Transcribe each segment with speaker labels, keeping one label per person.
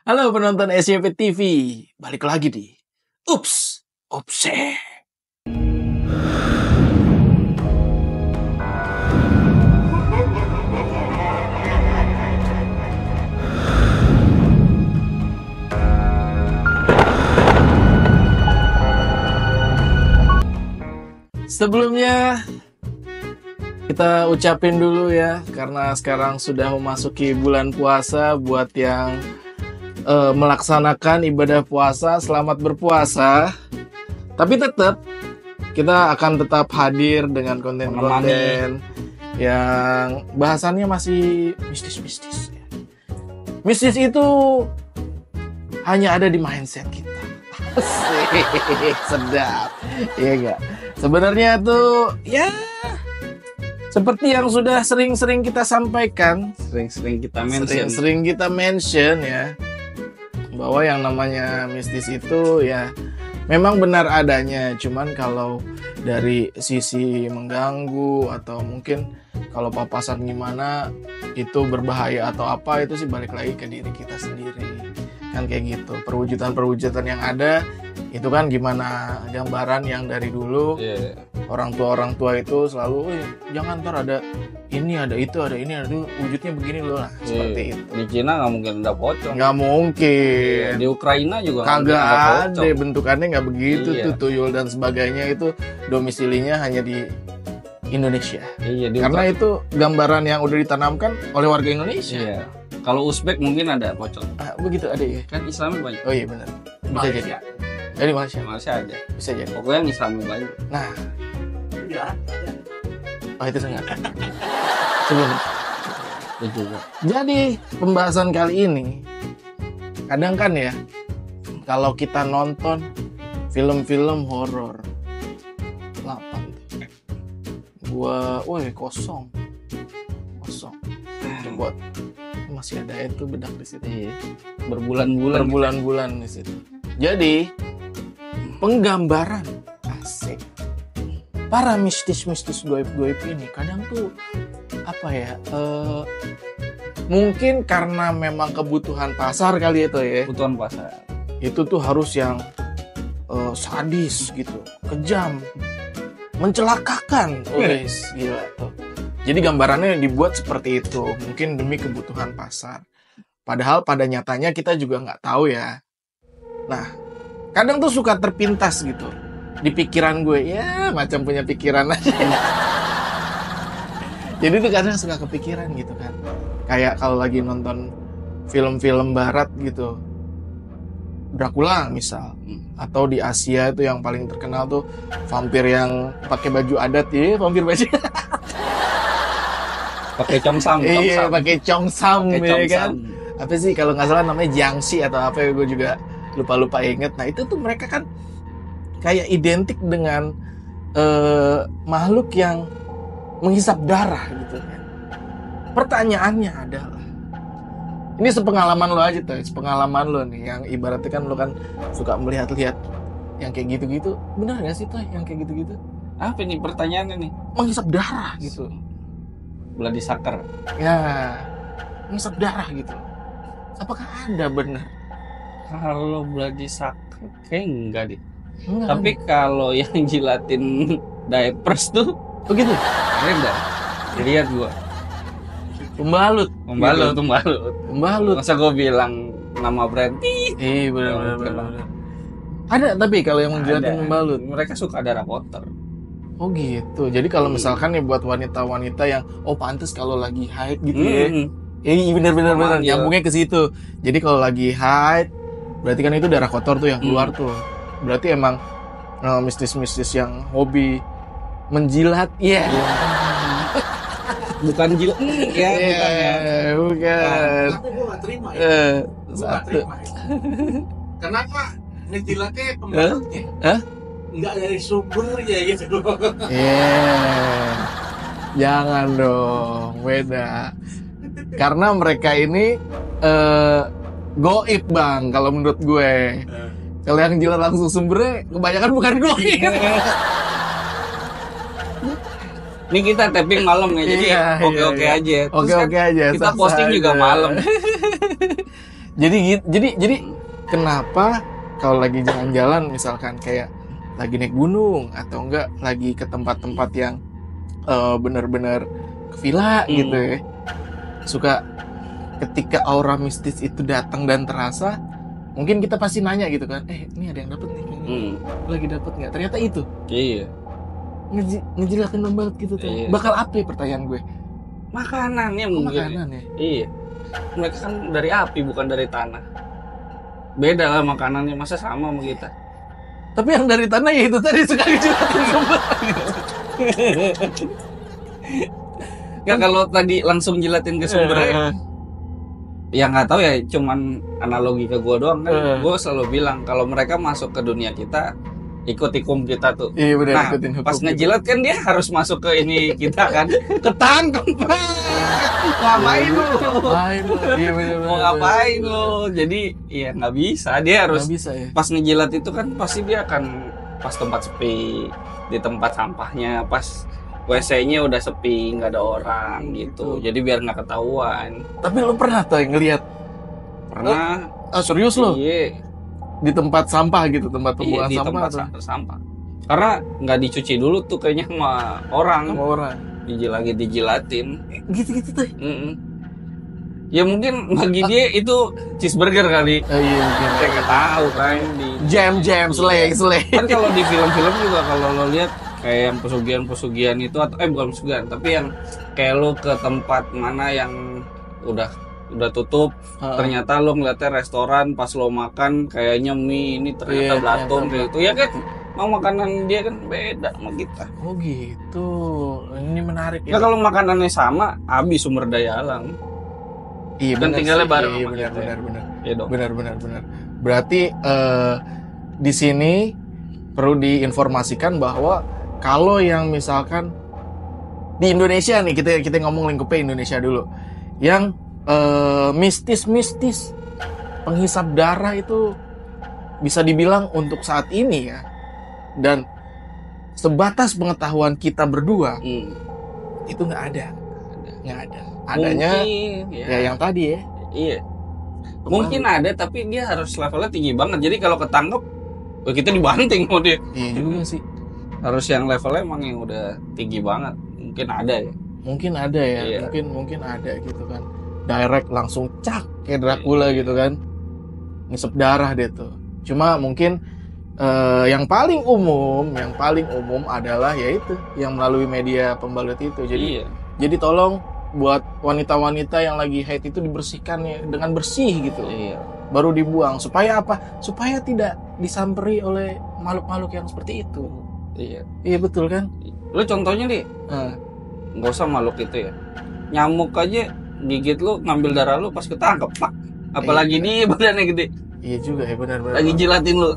Speaker 1: Halo penonton SCP TV, balik lagi di Ups, Opse. Sebelumnya kita ucapin dulu ya, karena sekarang sudah memasuki bulan puasa. Buat yang melaksanakan ibadah puasa, selamat berpuasa. Tapi tetap kita akan tetap hadir dengan konten-konten yang bahasannya masih mistis-mistis. Mistis itu hanya ada di mindset kita. Asik, sedap. Iya enggak? Sebenarnya tuh ya seperti yang sudah sering-sering kita sampaikan, sering-sering kita mention ya, bahwa yang namanya mistis itu ya memang benar adanya. Cuman kalau dari sisi mengganggu atau mungkin kalau papasan gimana itu berbahaya atau apa, itu sih balik lagi ke diri kita sendiri. Kan kayak gitu. Perwujudan yang ada itu kan gimana, gambaran yang dari dulu orang tua itu selalu jangan ntar ada ini, ada itu, ada ini, ada itu, wujudnya begini loh lah, seperti itu.
Speaker 2: Di Cina nggak mungkin ada pocong.
Speaker 1: Nggak mungkin.
Speaker 2: Di Ukraina juga
Speaker 1: kagak ada, bentukannya nggak begitu tuh, tuyul dan sebagainya itu domisilinya hanya di Indonesia. Karena itu gambaran yang udah ditanamkan oleh warga Indonesia.
Speaker 2: Kalau Uzbek mungkin ada pocong.
Speaker 1: Begitu ada ya.
Speaker 2: Kan Islamnya banyak.
Speaker 1: Oh iya benar. Bisa jadi. Dari Malaysia.
Speaker 2: Malaysia ada.
Speaker 1: Bisa jadi.
Speaker 2: Pokoknya yang Islamnya banyak.
Speaker 1: Nah. Itu sangat. Sebelum. Jadi pembahasan kali ini, kadang kan ya, kalau kita nonton film-film horor, 8 gua, kosong. Buat masih ada itu bedak di situ. Berbulan-bulan di situ. Jadi penggambaran asik para mistis-mistis goib-goib ini kadang tuh apa ya? Mungkin karena memang kebutuhan pasar kali itu ya.
Speaker 2: Kebutuhan pasar.
Speaker 1: Itu tuh harus yang sadis gitu, kejam, mencelakakan. Gila tuh. Jadi gambarannya dibuat seperti itu, mungkin demi kebutuhan pasar. Padahal pada nyatanya kita juga nggak tahu ya. Nah, kadang tuh suka terpintas gitu di pikiran gue, ya macam punya pikiran aja. Jadi tuh kadang suka kepikiran gitu kan. Kayak kalau lagi nonton film-film barat gitu, Dracula misal, atau di Asia itu yang paling terkenal tuh vampir yang pakai baju adat ya, vampir baju.
Speaker 2: Pakai congsam.
Speaker 1: Iya, pakai congsam ya kan. Apa sih kalau nggak salah namanya Jiangxi atau apa ya, gue juga lupa inget. Nah itu tuh mereka kan kayak identik dengan makhluk yang menghisap darah gitu kan. Pertanyaannya adalah, ini sepengalaman lo aja tuh, sepengalaman lo nih, yang ibaratnya kan lo kan suka melihat-lihat yang kayak gitu-gitu, benar nggak sih tuh yang kayak gitu-gitu?
Speaker 2: Apa nih pertanyaannya nih?
Speaker 1: Menghisap darah gitu.
Speaker 2: Bloody sucker.
Speaker 1: Ya, menghisap darah gitu. Apakah ada benar?
Speaker 2: Kalau bloody sucker kayak enggak deh.
Speaker 1: Enggak.
Speaker 2: Tapi kalau yang jilatin diapers tuh
Speaker 1: begitu.
Speaker 2: Ada. Lihat gua.
Speaker 1: Pembalut.
Speaker 2: Masa gua bilang nama brand?
Speaker 1: Iya benar. Ada tapi kalau yang menjilatin pembalut.
Speaker 2: Mereka suka darah kotor.
Speaker 1: Oh gitu. Jadi kalau misalkan nih buat wanita-wanita yang pantes kalau lagi haid gitu ya. Benar. Nyambungnya ke situ. Jadi kalau lagi haid berarti kan itu darah kotor tuh yang keluar tuh. Berarti emang mistis-mistis yang hobi menjilat. Iya.
Speaker 2: Bukan jilat.
Speaker 1: Bukan.
Speaker 3: Tapi gue gak terima ya. Kenapa ngejilatnya pembalutnya? Nggak dari sumbernya gitu.
Speaker 1: Jangan dong, beda. Karena mereka ini goib bang, kalau menurut gue. Kalau yang jilat langsung sumbernya kebanyakan bukan goib.
Speaker 2: Ini kita tapping malam ya, jadi oke-oke aja.
Speaker 1: Oke-oke aja.
Speaker 2: Kita posting juga malam.
Speaker 1: Jadi kenapa kalau lagi jalan-jalan misalkan kayak lagi naik gunung atau enggak lagi ke tempat-tempat yang benar-benar ke villa gitu ya, suka ketika aura mistis itu datang dan terasa, mungkin kita pasti nanya gitu kan, ini ada yang dapet nih kayaknya. Lagi dapet nggak? Ternyata itu.
Speaker 2: Iya.
Speaker 1: Ngejilatin banget gitu tuh.
Speaker 2: Iya.
Speaker 1: Bakal apa ya pertanyaan gue?
Speaker 2: Makanannya mungkin.
Speaker 1: Makanan ya.
Speaker 2: Iya. Mereka kan dari api bukan dari tanah. Beda lah makanannya, masa sama sama kita.
Speaker 1: Tapi yang dari tanah ya itu tadi suka ngejilatin sumber.
Speaker 2: Nggak, kalau tadi langsung jilatin ke sumbernya, ya nggak tahu ya, cuman analogi ke gua doang kan. Gua selalu bilang kalau mereka masuk ke dunia kita, ikut hukum kita tuh.
Speaker 1: Iya benar,
Speaker 2: Nah,
Speaker 1: ikutin hukum
Speaker 2: pas
Speaker 1: gitu.
Speaker 2: ngejilat kan dia harus masuk ke ini kita kan. Ketangkep. Ngapain lu?
Speaker 1: Ngapain lu? Iya benar.
Speaker 2: Mau ngapain lu? Jadi ya nggak bisa, dia harus
Speaker 1: Nggak bisa ya.
Speaker 2: pas ngejilat itu kan pasti dia akan pas tempat sepi, di tempat sampahnya, pas WC-nya udah sepi, nggak ada orang gitu. Jadi biar nggak ketahuan.
Speaker 1: Tapi lu pernah tuh ngelihat?
Speaker 2: Pernah.
Speaker 1: Serius lo?
Speaker 2: Iya.
Speaker 1: Di tempat sampah gitu, tempat
Speaker 2: Iya,
Speaker 1: pembuangan
Speaker 2: di
Speaker 1: sampah
Speaker 2: tempat
Speaker 1: atau
Speaker 2: sampah. Karena nggak dicuci dulu tuh kayaknya sama orang.
Speaker 1: sama orang?
Speaker 2: Dijilatin.
Speaker 1: Gitu-gitu tuh.
Speaker 2: Ya mungkin bagi dia itu cheeseburger kali.
Speaker 1: Iya mungkin.
Speaker 2: Saya nggak tahu kan di.
Speaker 1: Jam, seleng.
Speaker 2: Kan kalau di film-film juga kalau lo lihat kayak yang pesugihan itu atau bukan pesugihan, tapi yang kayak lo ke tempat mana yang udah tutup, ternyata lo ngeliatnya restoran, pas lo makan kayaknya mie ini ternyata belatung kayak gitu ya kan. Mau makanan dia kan beda sama kita.
Speaker 1: Oh gitu. Ini menarik ya.
Speaker 2: Nah, kalau makanannya sama, habis sumber daya alam.
Speaker 1: Iya
Speaker 2: kan
Speaker 1: benar
Speaker 2: tinggalnya
Speaker 1: sih.
Speaker 2: bareng
Speaker 1: Iya
Speaker 2: sama
Speaker 1: benar,
Speaker 2: kita.
Speaker 1: benar.
Speaker 2: Iya dong.
Speaker 1: Benar. Berarti di sini perlu diinformasikan bahwa kalau yang misalkan di Indonesia nih, kita ngomong lingkupnya Indonesia dulu, yang mistis penghisap darah itu bisa dibilang untuk saat ini ya, dan sebatas pengetahuan kita berdua itu nggak ada. Adanya
Speaker 2: mungkin,
Speaker 1: ya yang tadi ya.
Speaker 2: Iya. Mungkin ada, tapi dia harus levelnya tinggi banget. Jadi kalau ketangkep, kita dibanting sama dia.
Speaker 1: Iya juga sih.
Speaker 2: Harus yang levelnya emang yang udah tinggi banget. Mungkin ada ya.
Speaker 1: Mungkin ada ya.
Speaker 2: Iya.
Speaker 1: Mungkin ada gitu kan. Direct langsung cak kayak Dracula gitu kan. Ngisep darah deh tuh. Cuma mungkin yang paling umum adalah yaitu yang melalui media pembalut itu. Jadi
Speaker 2: Iya.
Speaker 1: jadi tolong buat wanita-wanita yang lagi haid itu dibersihkan ya dengan bersih gitu.
Speaker 2: Iya.
Speaker 1: Baru dibuang supaya apa? Supaya tidak disamperi oleh makhluk-makhluk yang seperti itu.
Speaker 2: Iya.
Speaker 1: Iya betul kan?
Speaker 2: Lu contohnya nih, nggak usah makhluk itu ya. Nyamuk aja gigit lu, ngambil darah lu pas ketangkep, pak. Apalagi dia badannya gede.
Speaker 1: Iya juga ya, benar.
Speaker 2: Lagi jilatin lu.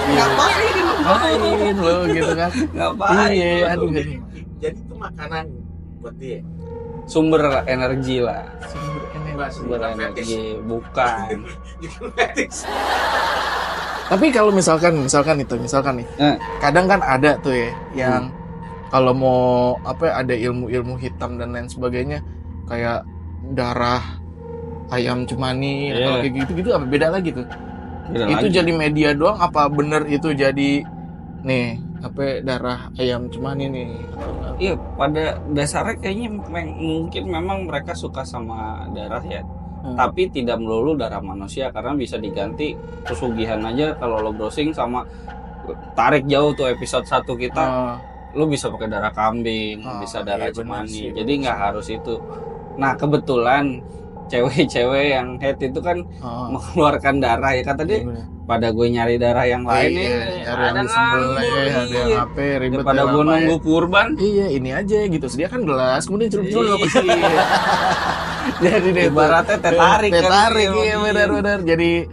Speaker 1: Ngapain lo gitu kan?
Speaker 2: Ngapain?
Speaker 1: Iya, aduh.
Speaker 3: Jadi itu makanan buat dia.
Speaker 2: Sumber energi lah.
Speaker 1: Sumber energi.
Speaker 2: Energi bukan.
Speaker 1: Tapi kalau misalkan nih, kadang kan ada tuh ya yang kalau mau ada ilmu hitam dan lain sebagainya, kayak darah ayam cemani atau kayak gitu apa beda lagi tuh? Itu jadi media doang apa bener itu jadi nih darah ayam cemani nih?
Speaker 2: Iya, pada dasarnya kayaknya mungkin memang mereka suka sama darah ya. Tapi tidak melulu darah manusia, karena bisa diganti pesugihan aja. Kalau lo browsing sama tarik jauh tuh episode 1 kita, lo bisa pakai darah kambing, bisa darah cemani. Jadi nggak harus itu. Nah, kebetulan cewek-cewek yang head itu kan mengeluarkan darah ya, kata dia. Pada gue nyari darah yang lain
Speaker 1: ada yang apa ribet
Speaker 2: pada gue nunggu kurban.
Speaker 1: Iya, ini aja gitu, sediakan gelas kemudian celup-celup. Jadi deh
Speaker 2: ibaratnya teh tarik
Speaker 1: iya benar. Jadi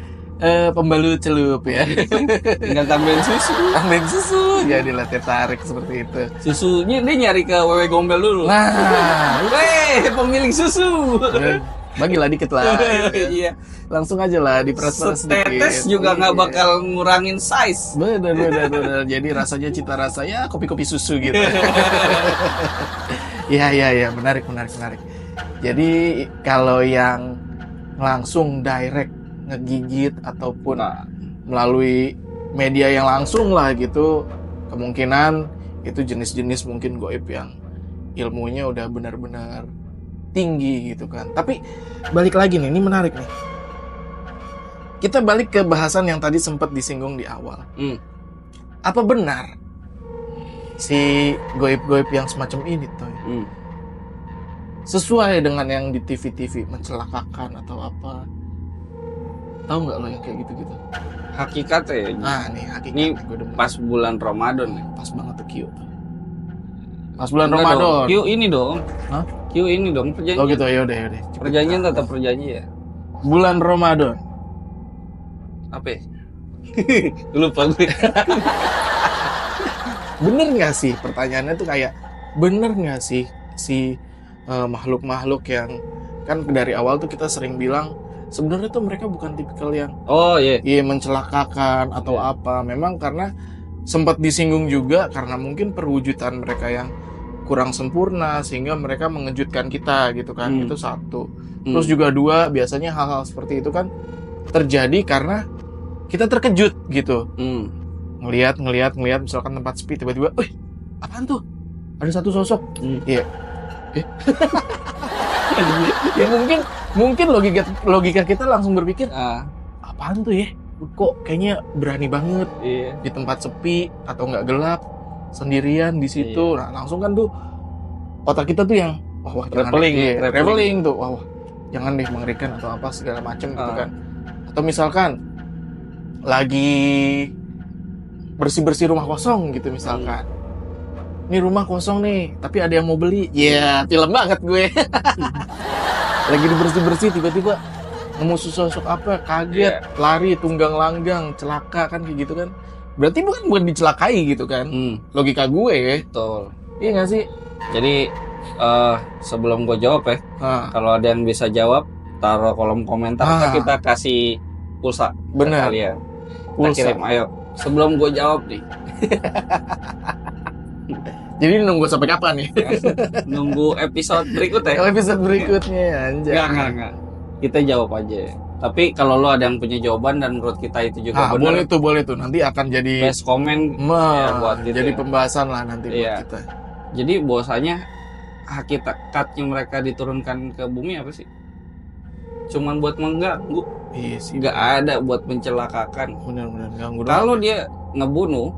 Speaker 1: pembalut celup ya.
Speaker 2: Tinggal tambahin susu.
Speaker 1: Jadilah teh tarik seperti itu.
Speaker 2: Susunya dia nyari ke wewe gombel dulu.
Speaker 1: Nah,
Speaker 2: pemilik susu.
Speaker 1: Bagilah dikit lah.
Speaker 2: Iya.
Speaker 1: Langsung aja lah diperas sedikit.
Speaker 2: Setetes juga nggak bakal ngurangin size.
Speaker 1: Benar. Jadi rasanya cita rasanya kopi-kopi susu gitu. Iya, menarik. Jadi kalau yang langsung direct ngegigit ataupun
Speaker 2: Nah,
Speaker 1: melalui media yang langsung lah gitu, kemungkinan itu jenis-jenis mungkin goib yang ilmunya udah benar-benar tinggi gitu kan. Tapi balik lagi nih, ini menarik nih. Kita balik ke bahasan yang tadi sempat disinggung di awal. Apa benar si goib-goib yang semacam ini tuh sesuai dengan yang di TV-TV mencelakakan atau apa? Tahu nggak lo yang kayak gitu-gitu?
Speaker 2: hakikatnya ya.
Speaker 1: Nah nih hakikatnya
Speaker 2: Ini
Speaker 1: gue demen.
Speaker 2: Pas bulan Ramadan ya.
Speaker 1: Pas banget tuh Q tuh. Pas bulan
Speaker 2: Enggak
Speaker 1: Ramadan.
Speaker 2: dong. Q ini dong.
Speaker 1: Hah?
Speaker 2: Q ini dong perjanjian.
Speaker 1: Oh gitu, yaudah.
Speaker 2: Perjanjian tetap perjanjian.
Speaker 1: Bulan Ramadan.
Speaker 2: Apa ya? Lupa gue.
Speaker 1: Bener nggak sih, pertanyaannya tuh kayak bener nggak sih si makhluk-makhluk yang kan dari awal tuh kita sering bilang sebenarnya tuh mereka bukan tipikal yang
Speaker 2: Oh iya.
Speaker 1: mencelakakan atau apa. Memang karena sempat disinggung juga karena mungkin perwujudan mereka yang kurang sempurna sehingga mereka mengejutkan kita gitu kan. Itu satu. Terus juga dua, biasanya hal-hal seperti itu kan terjadi karena kita terkejut gitu. Ngelihat misalkan tempat sepi tiba-tiba, "Wih, apaan tuh? Ada satu sosok." Iya. Ya mungkin logika kita langsung berpikir, apaan tuh ya? Kok kayaknya berani banget
Speaker 2: Iya.
Speaker 1: di tempat sepi atau nggak gelap sendirian di situ. Nah, langsung kan tuh otak kita tuh yang wah jangan
Speaker 2: Traveling,
Speaker 1: deh.
Speaker 2: traveling.
Speaker 1: Traveling tuh. Wah, jangan deh mengerikan atau apa segala macam gitu kan. Atau misalkan lagi bersih-bersih rumah kosong gitu misalkan. Ini rumah kosong nih, tapi ada yang mau beli. Ya, film banget gue. Lagi dibersih-bersih tiba-tiba nemu sosok apa, kaget, lari, tunggang langgang, celaka kan kayak gitu kan. Berarti bukan dicelakai gitu kan. Logika gue ya.
Speaker 2: Betul.
Speaker 1: Iya nggak sih?
Speaker 2: Jadi sebelum gue jawab ya, kalau ada yang bisa jawab, taruh kolom komentar. Kita kasih pulsa.
Speaker 1: Benar.
Speaker 2: Kalian.
Speaker 1: Pulsa.
Speaker 2: Kita kirim, ayo. Sebelum gue jawab nih.
Speaker 1: Jadi nunggu sampai kapan nih?
Speaker 2: Nunggu episode berikutnya.
Speaker 1: Episode berikutnya anjay.
Speaker 2: Enggak. Kita jawab aja. Tapi kalau lo ada yang punya jawaban dan menurut kita itu juga benar,
Speaker 1: boleh tuh. Nanti akan jadi
Speaker 2: best comment ya, buat gitu
Speaker 1: jadi
Speaker 2: ya.
Speaker 1: pembahasan lah nanti buat kita.
Speaker 2: Jadi bahwasanya hakikatnya mereka diturunkan ke bumi apa sih? Cuman buat mengganggu.
Speaker 1: Iya sih.
Speaker 2: Nggak ada buat mencelakakan.
Speaker 1: Benar-benar ganggu.
Speaker 2: Kalau dia ngebunuh,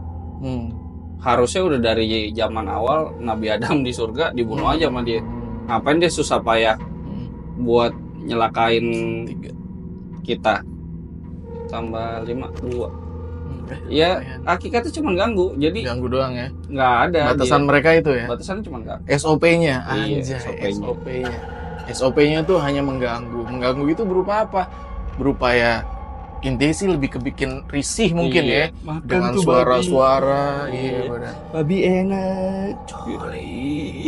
Speaker 2: harusnya udah dari zaman awal Nabi Adam di surga dibunuh aja sama dia. Ngapain dia susah payah buat nyelakain kita? Tambah 5, 2. Ya hakikatnya cuma ganggu. Jadi
Speaker 1: ganggu doang ya.
Speaker 2: nggak ada
Speaker 1: batasan
Speaker 2: dia.
Speaker 1: mereka itu ya.
Speaker 2: Batasannya cuma ganggu.
Speaker 1: SOP-nya
Speaker 2: Iya,
Speaker 1: anjay.
Speaker 2: SOP-nya.
Speaker 1: SOP-nya tuh hanya mengganggu. Mengganggu itu berupa apa? Berupa ya intinya sih lebih kebikin risih mungkin ya.
Speaker 2: Makan
Speaker 1: Dengan
Speaker 2: tuh
Speaker 1: suara-suara.
Speaker 2: babi.
Speaker 1: Iya benar.
Speaker 2: Babi enak.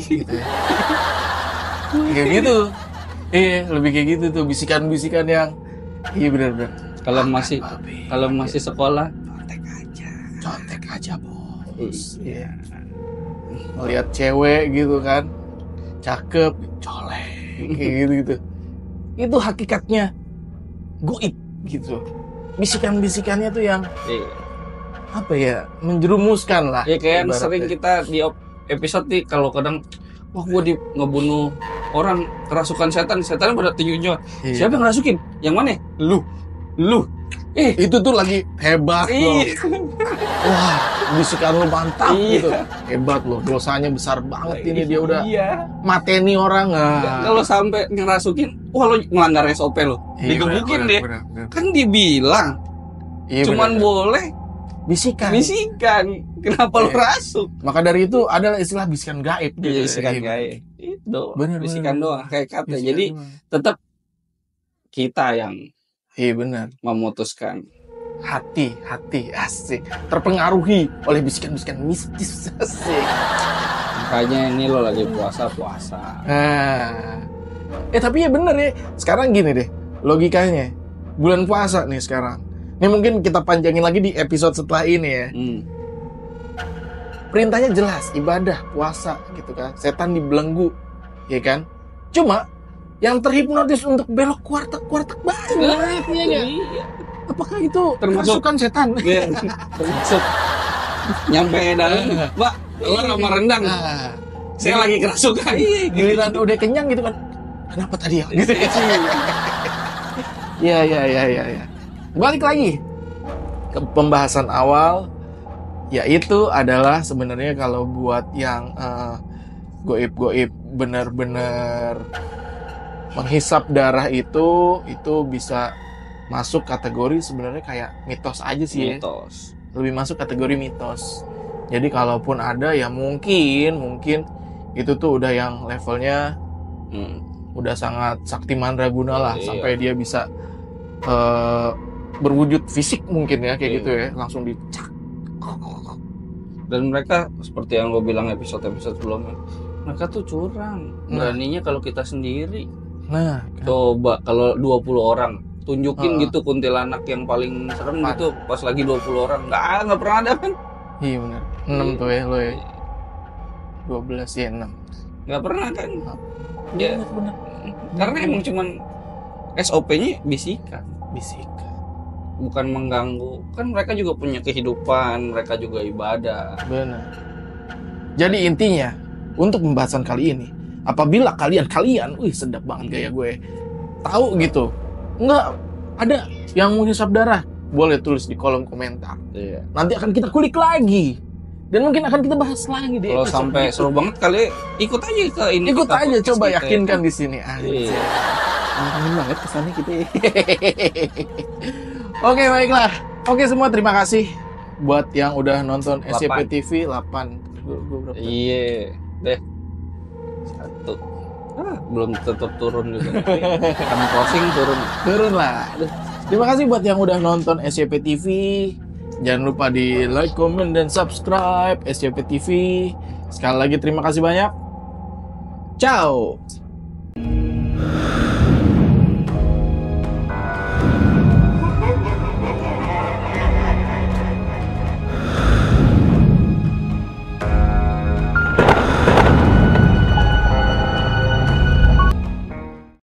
Speaker 1: Gitu ya. Kayak gitu. Iya, lebih kayak gitu tuh bisikan-bisikan yang iya benar-benar.
Speaker 2: Kalau masih sekolah,
Speaker 1: Contek aja bos. Iya. Melihat cewek gitu kan, cakep, colek, kayak gitu. Itu hakikatnya goib gitu. Bisikan-bisikannya tuh yang apa ya, menjerumuskan lah.
Speaker 2: Ya kayak
Speaker 1: ibaratnya.
Speaker 2: sering kita di episode nih, kalau kadang wah gue ngebunuh orang kerasukan setan pada tinjunya.
Speaker 1: Iya.
Speaker 2: Siapa yang ngerasukin? Yang mana? Lu.
Speaker 1: Itu tuh lagi hebat loh. Wah, bisikan lu mantap gitu. Hebat loh, dosanya besar banget ini dia udah mateni orang.
Speaker 2: Kalau sampai ngerasukin, wah lo melanggar SOP lo. Digebukin deh.
Speaker 1: Bener.
Speaker 2: Kan dibilang cuman boleh
Speaker 1: bisikan.
Speaker 2: Kenapa lo rasuk?
Speaker 1: Maka dari itu adalah istilah bisikan gaib.
Speaker 2: Iya, bisikan gaib. Itu
Speaker 1: Bener,
Speaker 2: bisikan doang kayak kata.
Speaker 1: Bisikan
Speaker 2: Jadi
Speaker 1: doang.
Speaker 2: tetap kita yang
Speaker 1: Iya benar.
Speaker 2: memutuskan.
Speaker 1: Hati asik. Terpengaruhi oleh bisikan-bisikan mistis asik.
Speaker 2: Makanya ini lo lagi puasa.
Speaker 1: Nah. Tapi ya bener ya. Sekarang gini deh, logikanya. Bulan puasa nih sekarang. Ini mungkin kita panjangin lagi di episode setelah ini ya. Perintahnya jelas, ibadah, puasa gitu kan. Setan dibelenggu, ya kan? Cuma yang terhipnotis untuk belok kuartek banyak, iya nggak?
Speaker 2: Iya.
Speaker 1: Apakah itu
Speaker 2: Termasuk-
Speaker 1: kerasukan setan?
Speaker 2: Iya. Termasuk nyampe dalam, Mbak, telur sama rendang.
Speaker 1: Nah,
Speaker 2: Saya lagi kerasukan.
Speaker 1: giliran udah kenyang gitu kan, kenapa tadi ya? Gitu. Ya. Balik lagi ke pembahasan awal, yaitu adalah sebenarnya kalau buat yang goib benar-benar menghisap darah itu bisa masuk kategori sebenarnya kayak mitos aja sih ya.
Speaker 2: Mitos.
Speaker 1: Lebih masuk kategori mitos. Jadi kalaupun ada ya mungkin itu tuh udah yang levelnya udah sangat sakti mandraguna lah,
Speaker 2: Iya.
Speaker 1: sampai dia bisa berwujud fisik mungkin ya kayak
Speaker 2: Iya.
Speaker 1: gitu ya, langsung dicak.
Speaker 2: Dan mereka seperti yang gue bilang episode-episode sebelumnya, mereka tuh curang. Beraninya kalau kita sendiri.
Speaker 1: Nah,
Speaker 2: Coba kalau 20 orang tunjukin
Speaker 1: Heeh.
Speaker 2: gitu kuntilanak yang paling serem gitu pas lagi 20 orang. Nggak pernah ada kan?
Speaker 1: iya benar. 6 tuh ya lo ya. 12 ya 6.
Speaker 2: Nggak pernah kan?
Speaker 1: Iya
Speaker 2: Ya,
Speaker 1: benar.
Speaker 2: karena emang cuman SOP-nya bisikan,
Speaker 1: Bisik.
Speaker 2: bukan mengganggu. Kan mereka juga punya kehidupan, mereka juga ibadah.
Speaker 1: Benar. Jadi intinya untuk pembahasan kali ini, apabila kalian, wih sedap banget gaya gue, tahu gitu, nggak ada yang menghisap darah, boleh tulis di kolom komentar.
Speaker 2: Iya.
Speaker 1: Nanti akan kita kulik lagi dan mungkin akan kita bahas lagi deh.
Speaker 2: Kalau sampai seru banget kali, ikut aja ke ini.
Speaker 1: Ikut
Speaker 2: kita
Speaker 1: aja,
Speaker 2: podcast
Speaker 1: coba
Speaker 2: kita ya.
Speaker 1: yakinkan di sini.
Speaker 2: Iya.
Speaker 1: Kangen banget kesannya kita. Oke, baiklah. Oke semua, terima kasih buat yang udah nonton SCP TV 8. Gue berapa?
Speaker 2: Iya, deh. 1. Belum tetap turun juga. Kan closing turun.
Speaker 1: Turun lah. Terima kasih buat yang udah nonton SCP TV. Jangan lupa di like, comment, dan subscribe SCP TV. Sekali lagi terima kasih banyak. Ciao.